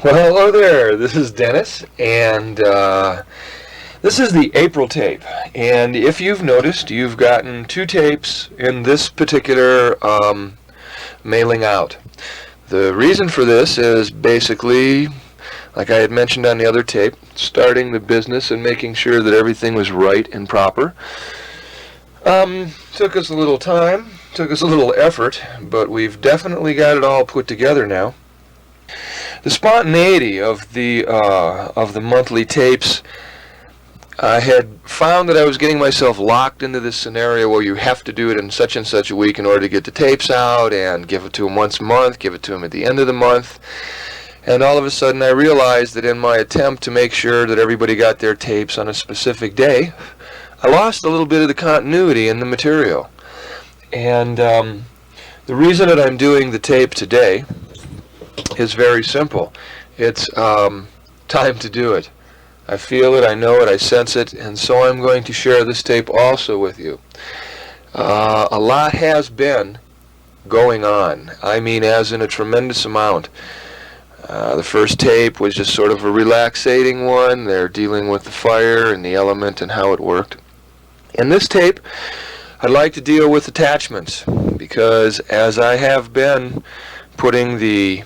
Well, hello there. This is Dennis, and this is the April tape. And if you've noticed, you've gotten 2 tapes in this particular mailing out. The reason for this is basically, like I had mentioned on the other tape, starting the business and making sure that everything was right and proper. Took us a little time, took us a little effort, but we've definitely got it all put together now. The spontaneity of the monthly tapes, I had found that I was getting myself locked into this scenario where you have to do it in such and such a week in order to get the tapes out and give it to them once a month, give it to them at the end of the month. And all of a sudden I realized that in my attempt to make sure that everybody got their tapes on a specific day, I lost a little bit of the continuity in the material. And the reason that I'm doing the tape today is very simple. It's time to do it. I feel it, I know it, I sense it, and so I'm going to share this tape also with you. A lot has been going on. I mean, as in a tremendous amount. The first tape was just sort of a relaxating one. They're dealing with the fire and the element and how it worked. In this tape, I'd like to deal with attachments, because as I have been putting the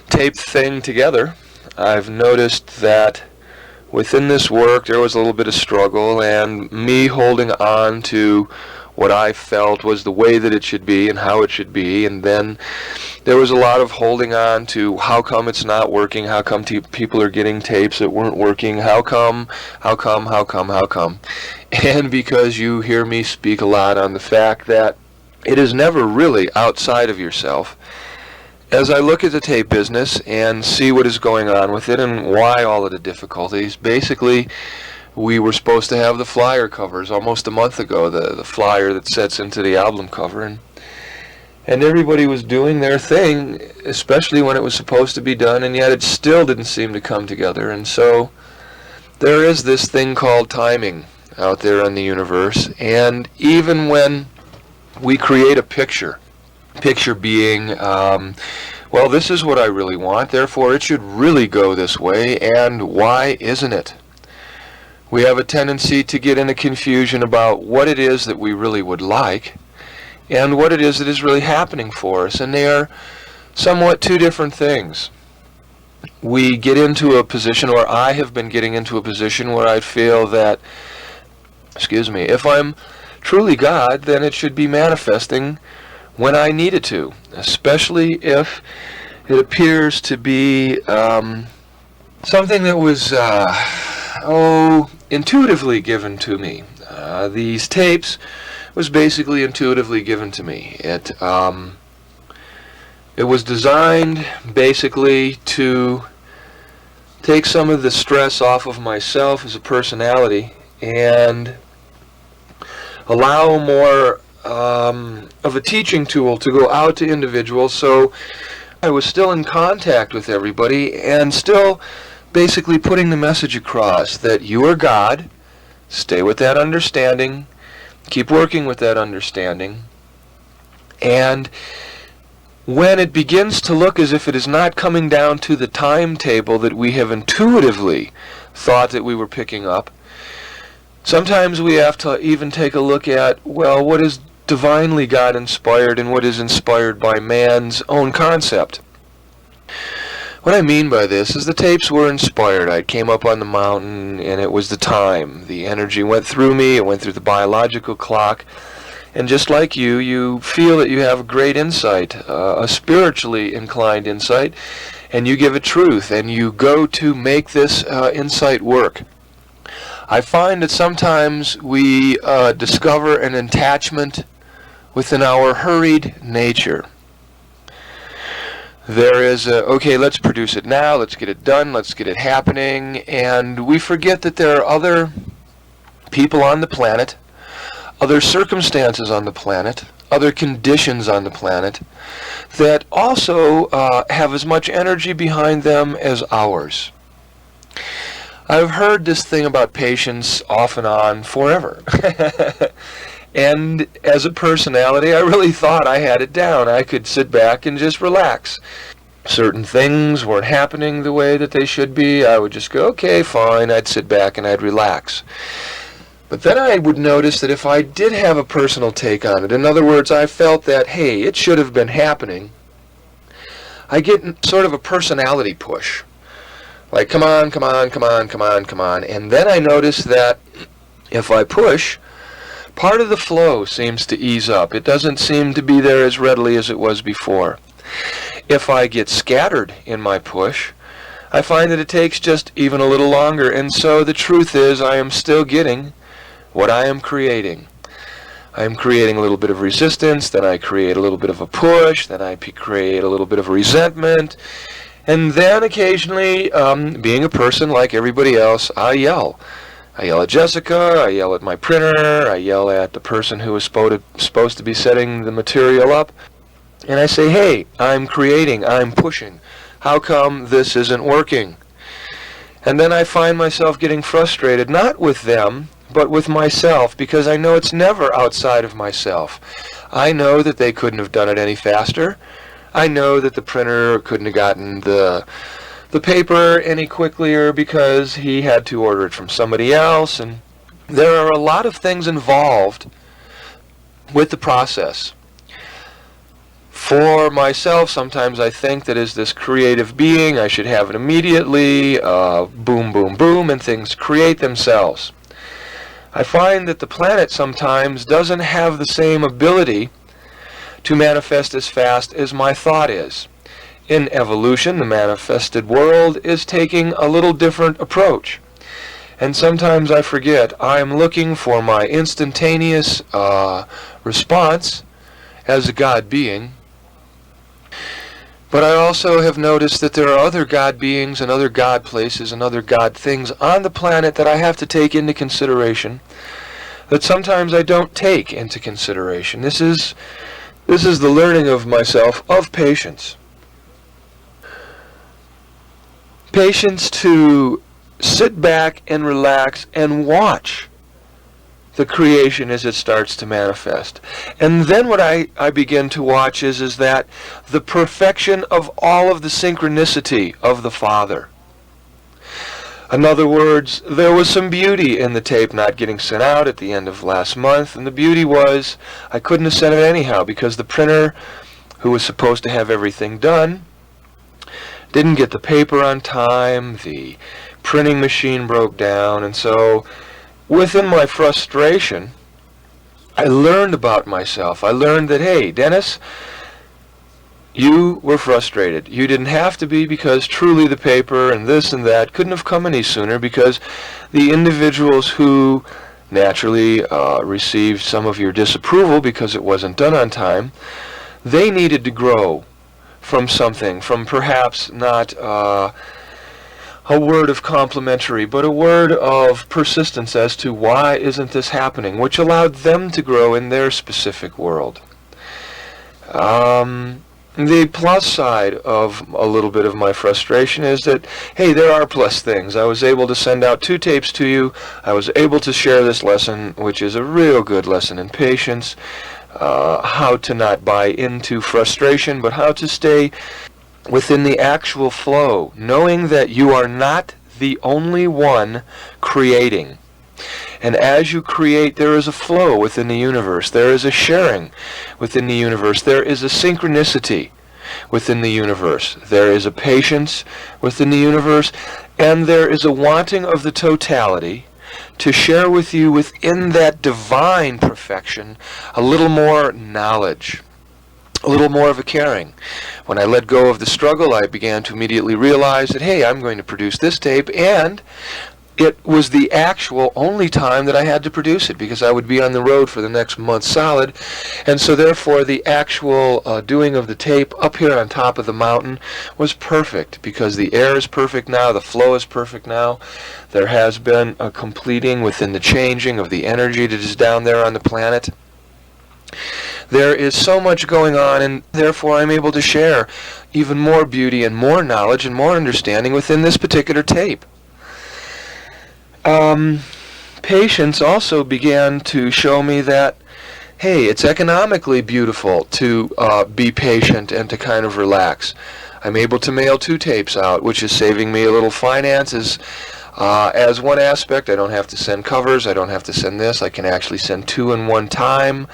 tape thing together, I've noticed that within this work there was a little bit of struggle, and me holding on to what I felt was the way that it should be and how it should be, and then there was a lot of holding on to how come it's not working, how come people are getting tapes that weren't working, how come, and because you hear me speak a lot on the fact that it is never really outside of yourself. As I look at the tape business and see what is going on with it and why all of the difficulties, basically we were supposed to have the flyer covers almost a month ago, the flyer that sets into the album cover, and everybody was doing their thing, especially when it was supposed to be done, and yet it still didn't seem to come together. And so there is this thing called timing out there in the universe, and even when we create a picture being, well, this is what I really want, therefore it should really go this way, and why isn't it? We have a tendency to get into confusion about what it is that we really would like and what it is that is really happening for us, and they are somewhat 2 different things. We get into a position, or I have been getting into a position, where I feel that, if I'm truly God, then it should be manifesting when I need it to, especially if it appears to be something that was intuitively given to me. These tapes was basically intuitively given to me. It was designed basically to take some of the stress off of myself as a personality and allow more of a teaching tool to go out to individuals, so I was still in contact with everybody and still basically putting the message across that you are God, stay with that understanding, keep working with that understanding, and when it begins to look as if it is not coming down to the timetable that we have intuitively thought that we were picking up, sometimes we have to even take a look at, well, what is divinely God inspired and what is inspired by man's own concept. What I mean by this is the tapes were inspired. I came up on the mountain and it was the time. The energy went through me, it went through the biological clock, and just like you feel that you have a great insight, a spiritually inclined insight, and you give it truth, and you go to make this insight work. I find that sometimes we discover an attachment within our hurried nature. There is okay, let's produce it now, let's get it done, let's get it happening, and we forget that there are other people on the planet, other circumstances on the planet, other conditions on the planet that also have as much energy behind them as ours. I've heard this thing about patience off and on forever. And as a personality, I really thought I had it down. I could sit back and just relax. certain things weren't happening the way that they should be, I would just go, okay, fine. I'd sit back and I'd relax. But then I would notice that if I did have a personal take on it, in other words, I felt that, hey, it should have been happening, I get sort of a personality push. Like, come on, come on, come on, come on, come on. And then I notice that if I push, part of the flow seems to ease up. It doesn't seem to be there as readily as it was before. If I get scattered in my push, I find that it takes just even a little longer. And so the truth is, I am still getting what I am creating. I am creating a little bit of resistance, then I create a little bit of a push, then I create a little bit of resentment, and then occasionally, being a person like everybody else, I yell. I yell at Jessica, I yell at my printer, I yell at the person who is supposed to be setting the material up, and I say, hey, I'm creating, I'm pushing. How come this isn't working? And then I find myself getting frustrated, not with them, but with myself, because I know it's never outside of myself. I know that they couldn't have done it any faster. I know that the printer couldn't have gotten the paper any quicker because he had to order it from somebody else, and there are a lot of things involved with the process. For myself, sometimes I think that as this creative being, I should have it immediately, boom, boom, boom, and things create themselves. I find that the planet sometimes doesn't have the same ability to manifest as fast as my thought is. In evolution, the manifested world is taking a little different approach. And sometimes I forget I'm looking for my instantaneous response as a God being. But I also have noticed that there are other God beings and other God places and other God things on the planet that I have to take into consideration that sometimes I don't take into consideration. This is the learning of myself of patience. Patience to sit back and relax and watch the creation as it starts to manifest. And then what I begin to watch is that the perfection of all of the synchronicity of the Father. In other words, there was some beauty in the tape not getting sent out at the end of last month, and the beauty was I couldn't have sent it anyhow because the printer, who was supposed to have everything done, didn't get the paper on time, the printing machine broke down, and so within my frustration, I learned about myself. I learned that, hey, Dennis, you were frustrated. You didn't have to be, because truly the paper and this and that couldn't have come any sooner, because the individuals who naturally received some of your disapproval because it wasn't done on time, they needed to grow from something, from perhaps not a word of complimentary, but a word of persistence as to why isn't this happening, which allowed them to grow in their specific world. The plus side of a little bit of my frustration is that, hey, there are plus things. I was able to send out 2 tapes to you. I was able to share this lesson, which is a real good lesson in patience, how to not buy into frustration, but how to stay within the actual flow, knowing that you are not the only one creating. And as you create, there is a flow within the universe. There is a sharing within the universe. There is a synchronicity within the universe. There is a patience within the universe. And there is a wanting of the totality to share with you within that divine perfection a little more knowledge, a little more of a caring. When I let go of the struggle, I began to immediately realize that, hey, I'm going to produce this tape, and it was the actual only time that I had to produce it, because I would be on the road for the next month solid, and so therefore the actual doing of the tape up here on top of the mountain was perfect, because the air is perfect now, the flow is perfect now. There has been a completing within the changing of the energy that is down there on the planet. There is so much going on, and therefore I'm able to share even more beauty and more knowledge and more understanding within this particular tape. Patience also began to show me that, hey, it's economically beautiful to be patient and to kind of relax. I'm able to mail 2 tapes out, which is saving me a little finances. As one aspect, I don't have to send covers, I don't have to send this, I can actually send 2 in one time.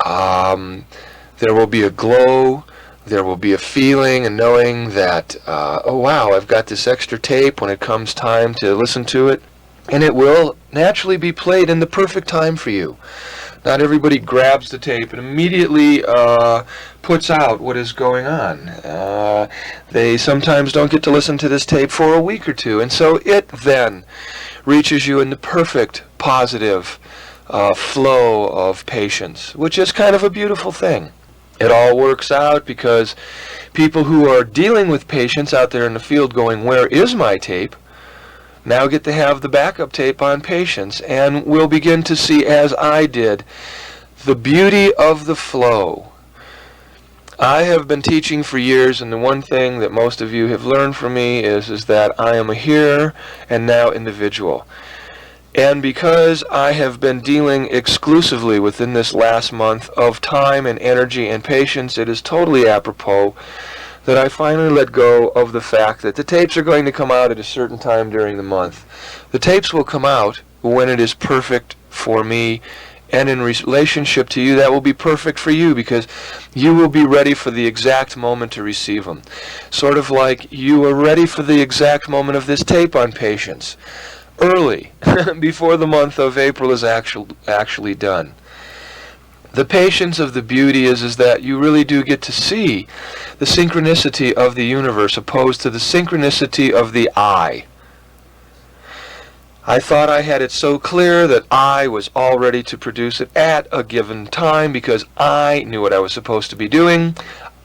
There will be a glow, there will be a feeling and knowing that, oh wow, I've got this extra tape when it comes time to listen to it, and it will naturally be played in the perfect time for you. Not everybody grabs the tape and immediately puts out what is going on. They sometimes don't get to listen to this tape for a week or 2, and so it then reaches you in the perfect, positive flow of patience, which is kind of a beautiful thing. It all works out because people who are dealing with patients out there in the field going, where is my tape? Now get to have the backup tape on patience, and we'll begin to see, as I did, the beauty of the flow. I have been teaching for years, and the one thing that most of you have learned from me is that I am a here and now individual. And because I have been dealing exclusively within this last month of time and energy and patience, it is totally apropos that I finally let go of the fact that the tapes are going to come out at a certain time during the month. The tapes will come out when it is perfect for me, and in relationship to you, that will be perfect for you because you will be ready for the exact moment to receive them. Sort of like you are ready for the exact moment of this tape on patience, early, before the month of April is actually done. The patience of the beauty is that you really do get to see the synchronicity of the universe opposed to the synchronicity of the I. I thought I had it so clear that I was all ready to produce it at a given time because I knew what I was supposed to be doing.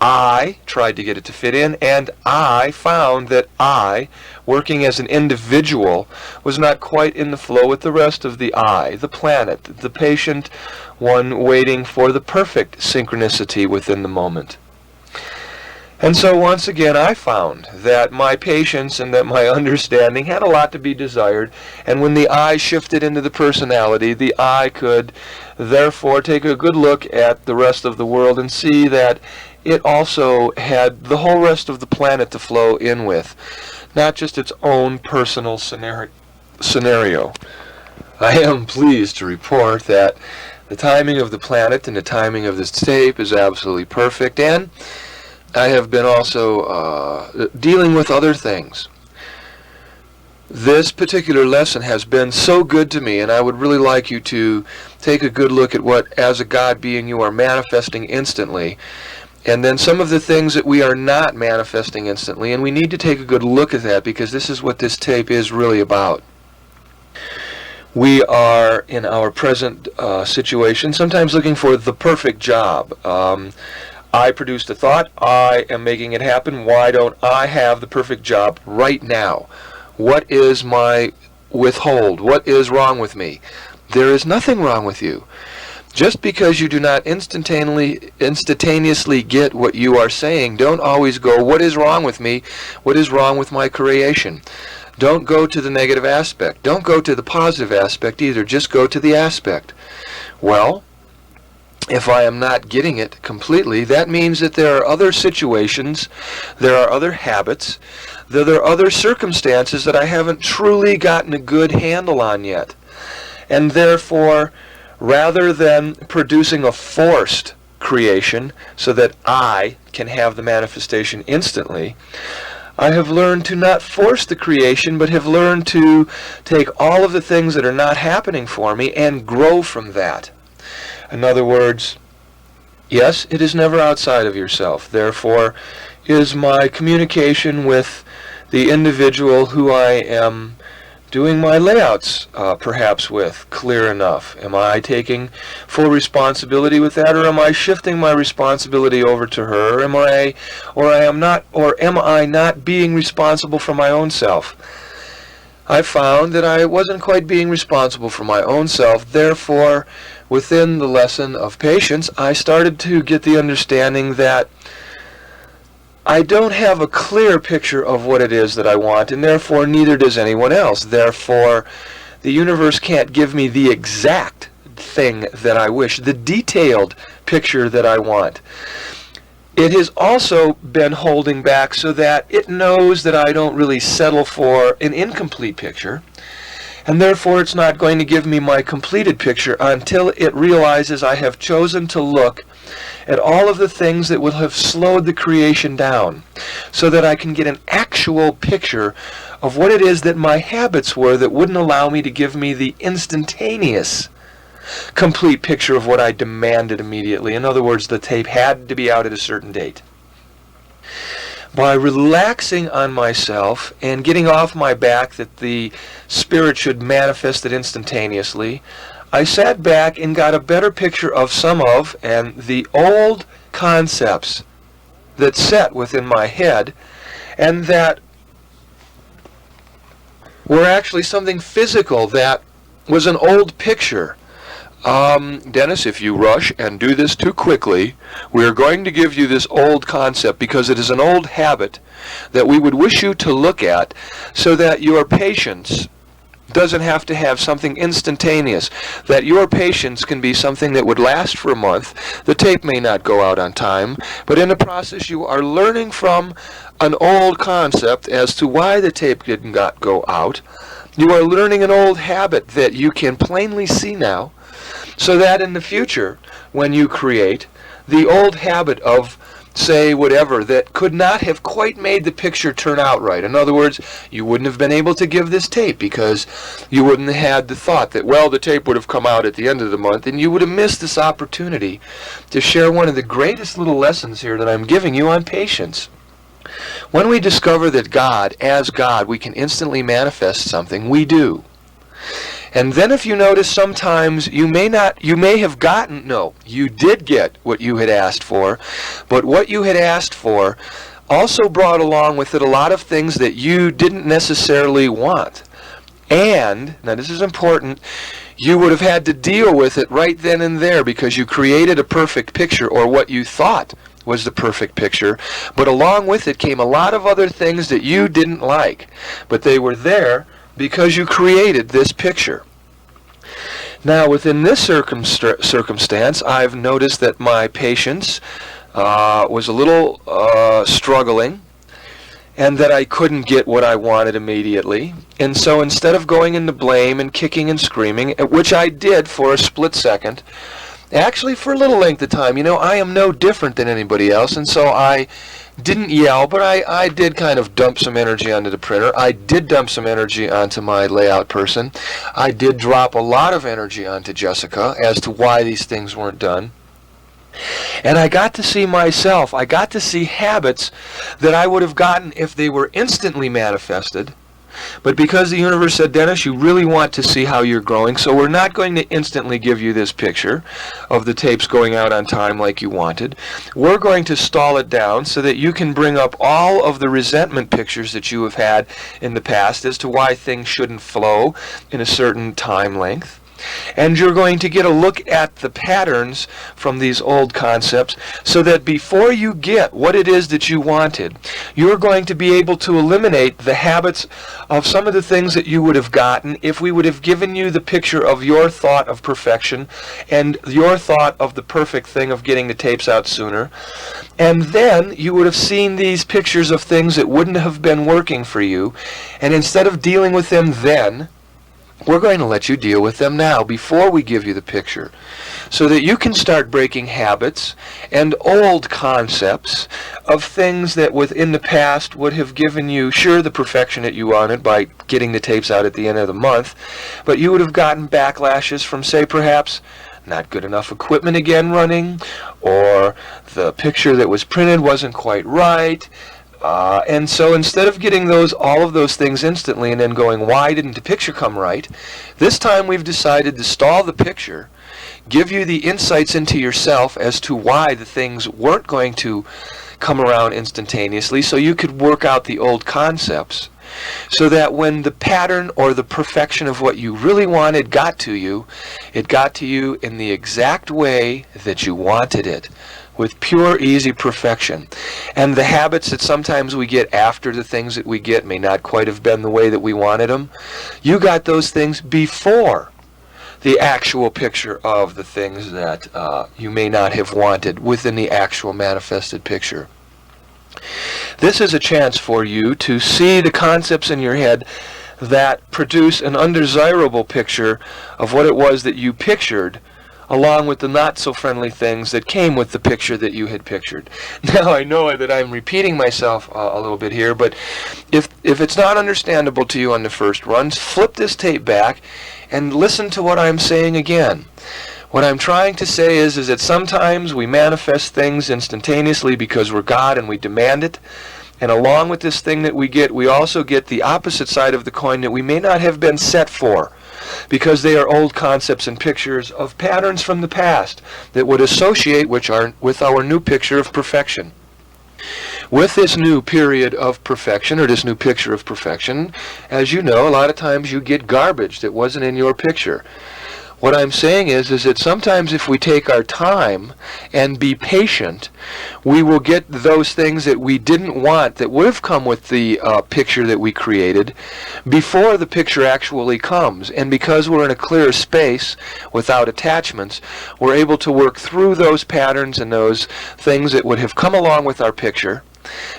I tried to get it to fit in, and I found that I, working as an individual, was not quite in the flow with the rest of the I, the planet, the patient one waiting for the perfect synchronicity within the moment. And so once again I found that my patience and that my understanding had a lot to be desired, and when the I shifted into the personality, the I could therefore take a good look at the rest of the world and see that it also had the whole rest of the planet to flow in with, not just its own personal scenario. I am pleased to report that the timing of the planet and the timing of this tape is absolutely perfect, and I have been also dealing with other things. This particular lesson has been so good to me, and I would really like you to take a good look at what, as a God being, you are manifesting instantly. And then some of the things that we are not manifesting instantly, and we need to take a good look at that because this is what this tape is really about. We are, in our present situation, sometimes looking for the perfect job. I produced a thought, I am making it happen, why don't I have the perfect job right now? What is my withhold? What is wrong with me? There is nothing wrong with you. Just because you do not instantaneously get what you are saying, don't always go, what is wrong with me? What is wrong with my creation? Don't go to the negative aspect. Don't go to the positive aspect either. Just go to the aspect. Well, if I am not getting it completely, that means that there are other situations, there are other habits, there are other circumstances that I haven't truly gotten a good handle on yet. And therefore, rather than producing a forced creation so that I can have the manifestation instantly, I have learned to not force the creation, but have learned to take all of the things that are not happening for me and grow from that. In other words, yes, it is never outside of yourself. Therefore, is my communication with the individual who I am doing my layouts perhaps with clear enough? Am I taking full responsibility with that, or am I shifting my responsibility over to her? Am I not being responsible for my own self? I found that I wasn't quite being responsible for my own self. Therefore, within the lesson of patience, I started to get the understanding that I don't have a clear picture of what it is that I want, and therefore neither does anyone else. Therefore, the universe can't give me the exact thing that I wish, the detailed picture that I want. It has also been holding back so that it knows that I don't really settle for an incomplete picture, and therefore it's not going to give me my completed picture until it realizes I have chosen to look at all of the things that would have slowed the creation down, so that I can get an actual picture of what it is that my habits were that wouldn't allow me to give me the instantaneous complete picture of what I demanded immediately. In other words, the tape had to be out at a certain date. By relaxing on myself and getting off my back that the spirit should manifest it instantaneously, I sat back and got a better picture of some of and the old concepts that set within my head and that were actually something physical, that was an old picture. Dennis, if you rush and do this too quickly, we are going to give you this old concept because it is an old habit that we would wish you to look at so that your patience doesn't have to have something instantaneous, that your patience can be something that would last for a month. The tape may not go out on time, but in the process you are learning from an old concept as to why the tape did not go out. You are learning an old habit that you can plainly see now, so that in the future, when you create, the old habit of, say, whatever, that could not have quite made the picture turn out right. In other words, you wouldn't have been able to give this tape because you wouldn't have had the thought that, well, the tape would have come out at the end of the month, and you would have missed this opportunity to share one of the greatest little lessons here that I'm giving you on patience. When we discover that God, as God, we can instantly manifest something, we do. And then if you notice, sometimes you may have gotten, no, you did get what you had asked for, but what you had asked for also brought along with it a lot of things that you didn't necessarily want. And, now this is important, you would have had to deal with it right then and there because you created a perfect picture, or what you thought was the perfect picture, but along with it came a lot of other things that you didn't like, but they were there because you created this picture. Now, within this circumstance, I've noticed that my patience was a little struggling, and that I couldn't get what I wanted immediately. And so instead of going into blame and kicking and screaming, which I did for a split second, actually for a little length of time, I am no different than anybody else, and so I didn't yell, but I did kind of dump some energy onto the printer. I did dump some energy onto my layout person. I did drop a lot of energy onto Jessica as to why these things weren't done. And I got to see myself. I got to see habits that I would have gotten if they were instantly manifested. But because the universe said, Dennis, you really want to see how you're growing, so we're not going to instantly give you this picture of the tapes going out on time like you wanted. We're going to stall it down so that you can bring up all of the resentment pictures that you have had in the past as to why things shouldn't flow in a certain time length. And you're going to get a look at the patterns from these old concepts so that before you get what it is that you wanted, you're going to be able to eliminate the habits of some of the things that you would have gotten if we would have given you the picture of your thought of perfection and your thought of the perfect thing of getting the tapes out sooner. And then you would have seen these pictures of things that wouldn't have been working for you. And instead of dealing with them then, we're going to let you deal with them now before we give you the picture so that you can start breaking habits and old concepts of things that within the past would have given you, sure, the perfection that you wanted by getting the tapes out at the end of the month, but you would have gotten backlashes from, say, perhaps not good enough equipment again running, or the picture that was printed wasn't quite right. And so instead of getting all of those things instantly and then going, why didn't the picture come right? This time we've decided to stall the picture, give you the insights into yourself as to why the things weren't going to come around instantaneously, so you could work out the old concepts, so that when the pattern or the perfection of what you really wanted got to you, it got to you in the exact way that you wanted it, with pure, easy perfection. And the habits that sometimes we get after the things that we get may not quite have been the way that we wanted them. You got those things before the actual picture of the things that you may not have wanted within the actual manifested picture. This is a chance for you to see the concepts in your head that produce an undesirable picture of what it was that you pictured, along with the not-so-friendly things that came with the picture that you had pictured. Now, I know that I'm repeating myself a little bit here, but if it's not understandable to you on the first runs, flip this tape back and listen to what I'm saying again. What I'm trying to say is that sometimes we manifest things instantaneously because we're God and we demand it. And along with this thing that we get, we also get the opposite side of the coin that we may not have been set for, because they are old concepts and pictures of patterns from the past that would associate with our new picture of perfection. With this new period of perfection, or this new picture of perfection, as you know, a lot of times you get garbage that wasn't in your picture. What I'm saying is that sometimes if we take our time and be patient, we will get those things that we didn't want that would have come with the picture that we created before the picture actually comes. And because we're in a clear space without attachments, we're able to work through those patterns and those things that would have come along with our picture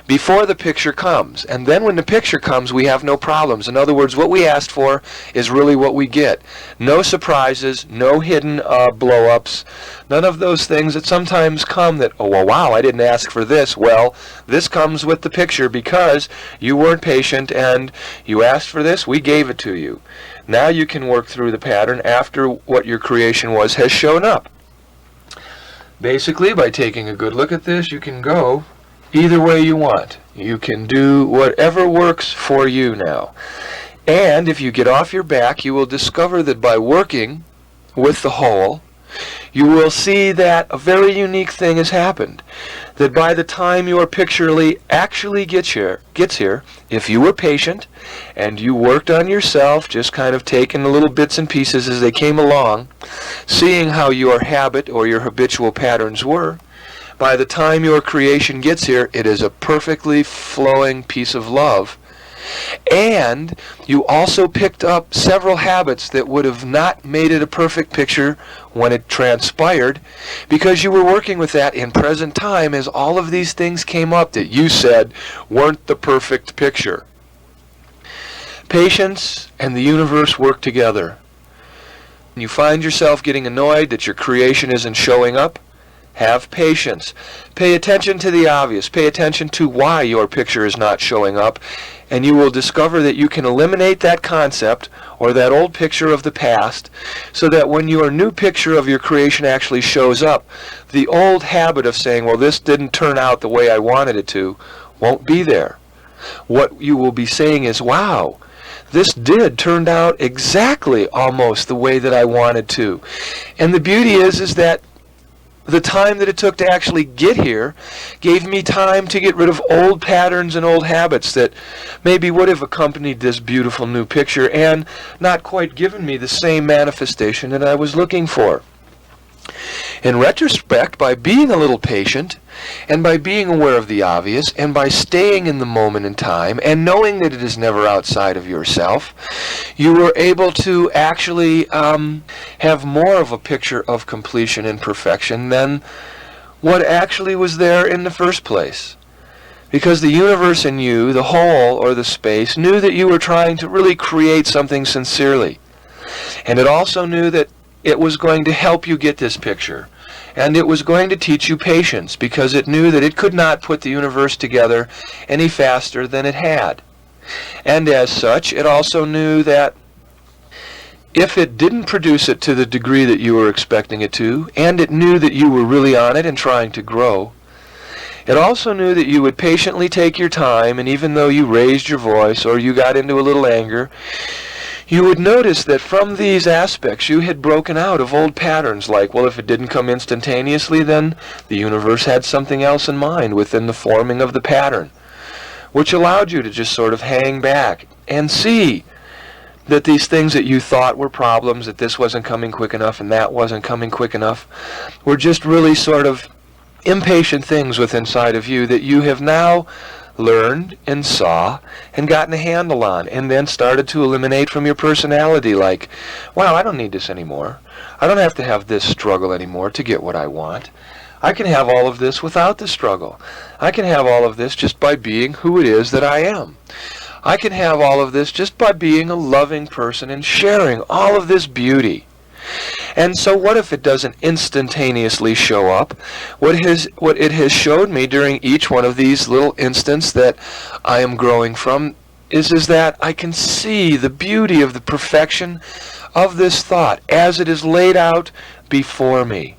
before the picture comes. And then when the picture comes, we have no problems. In other words, what we asked for is really what we get. No surprises, no hidden blow-ups, none of those things that sometimes come that, oh, well, wow, I didn't ask for this. Well, this comes with the picture because you weren't patient and you asked for this, we gave it to you. Now you can work through the pattern after what your creation was has shown up. Basically, by taking a good look at this, you can go either way you want. You can do whatever works for you now. And if you get off your back, you will discover that by working with the whole, you will see that a very unique thing has happened. That by the time your picture actually gets here, if you were patient and you worked on yourself, just kind of taking the little bits and pieces as they came along, seeing how your habit or your habitual patterns were, by the time your creation gets here, it is a perfectly flowing piece of love. And you also picked up several habits that would have not made it a perfect picture when it transpired, because you were working with that in present time as all of these things came up that you said weren't the perfect picture. Patience and the universe work together. When you find yourself getting annoyed that your creation isn't showing up, have patience. Pay attention to the obvious. Pay attention to why your picture is not showing up, and you will discover that you can eliminate that concept or that old picture of the past so that when your new picture of your creation actually shows up, the old habit of saying, well, this didn't turn out the way I wanted it to, won't be there. What you will be saying is, wow, this did turn out exactly almost the way that I wanted to. And the beauty is that the time that it took to actually get here gave me time to get rid of old patterns and old habits that maybe would have accompanied this beautiful new picture and not quite given me the same manifestation that I was looking for. In retrospect, by being a little patient, and by being aware of the obvious, and by staying in the moment in time, and knowing that it is never outside of yourself, you were able to actually have more of a picture of completion and perfection than what actually was there in the first place. Because the universe in you, the whole or the space, knew that you were trying to really create something sincerely. And it also knew that it was going to help you get this picture. And it was going to teach you patience, because it knew that it could not put the universe together any faster than it had. And as such, it also knew that if it didn't produce it to the degree that you were expecting it to, and it knew that you were really on it and trying to grow, it also knew that you would patiently take your time, and even though you raised your voice or you got into a little anger, you would notice that from these aspects you had broken out of old patterns like, well, if it didn't come instantaneously, then the universe had something else in mind within the forming of the pattern, which allowed you to just sort of hang back and see that these things that you thought were problems, that this wasn't coming quick enough and that wasn't coming quick enough, were just really sort of impatient things within inside of you that you have now learned and saw and gotten a handle on, and then started to eliminate from your personality, like, wow, I don't need this anymore. I don't have to have this struggle anymore to get what I want. I can have all of this without the struggle. I can have all of this just by being who it is that I am. I can have all of this just by being a loving person and sharing all of this beauty. And so what if it doesn't instantaneously show up? What it has showed me during each one of these little instants that I am growing from is that I can see the beauty of the perfection of this thought as it is laid out before me.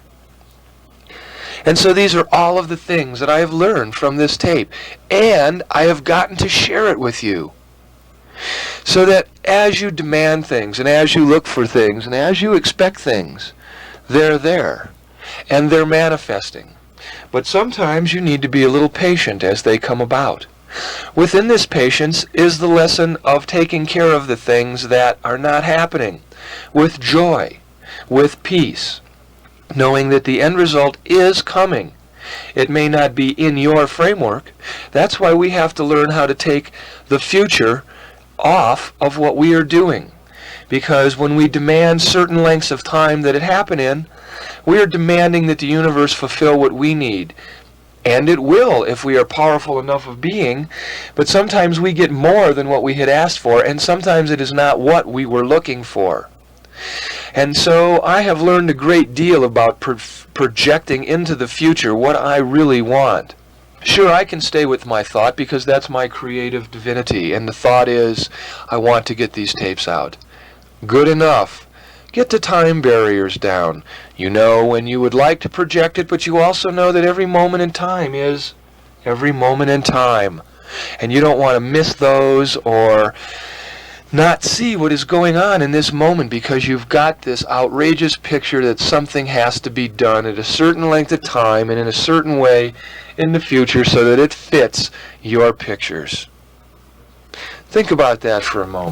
And so these are all of the things that I have learned from this tape, and I have gotten to share it with you. So that as you demand things, and as you look for things, and as you expect things, they're there, and they're manifesting. But sometimes you need to be a little patient as they come about. Within this patience is the lesson of taking care of the things that are not happening, with joy, with peace, knowing that the end result is coming. It may not be in your framework. That's why we have to learn how to take the future off of what we are doing. Because when we demand certain lengths of time that it happen in, we are demanding that the universe fulfill what we need. And it will if we are powerful enough of being, but sometimes we get more than what we had asked for, and sometimes it is not what we were looking for. And so I have learned a great deal about projecting into the future what I really want. Sure, I can stay with my thought because that's my creative divinity, and the thought is, I want to get these tapes out. Good enough. Get the time barriers down. You know when you would like to project it, but you also know that every moment in time is every moment in time. And you don't want to miss those or not see what is going on in this moment because you've got this outrageous picture that something has to be done at a certain length of time and in a certain way in the future so that it fits your pictures. Think about that for a moment.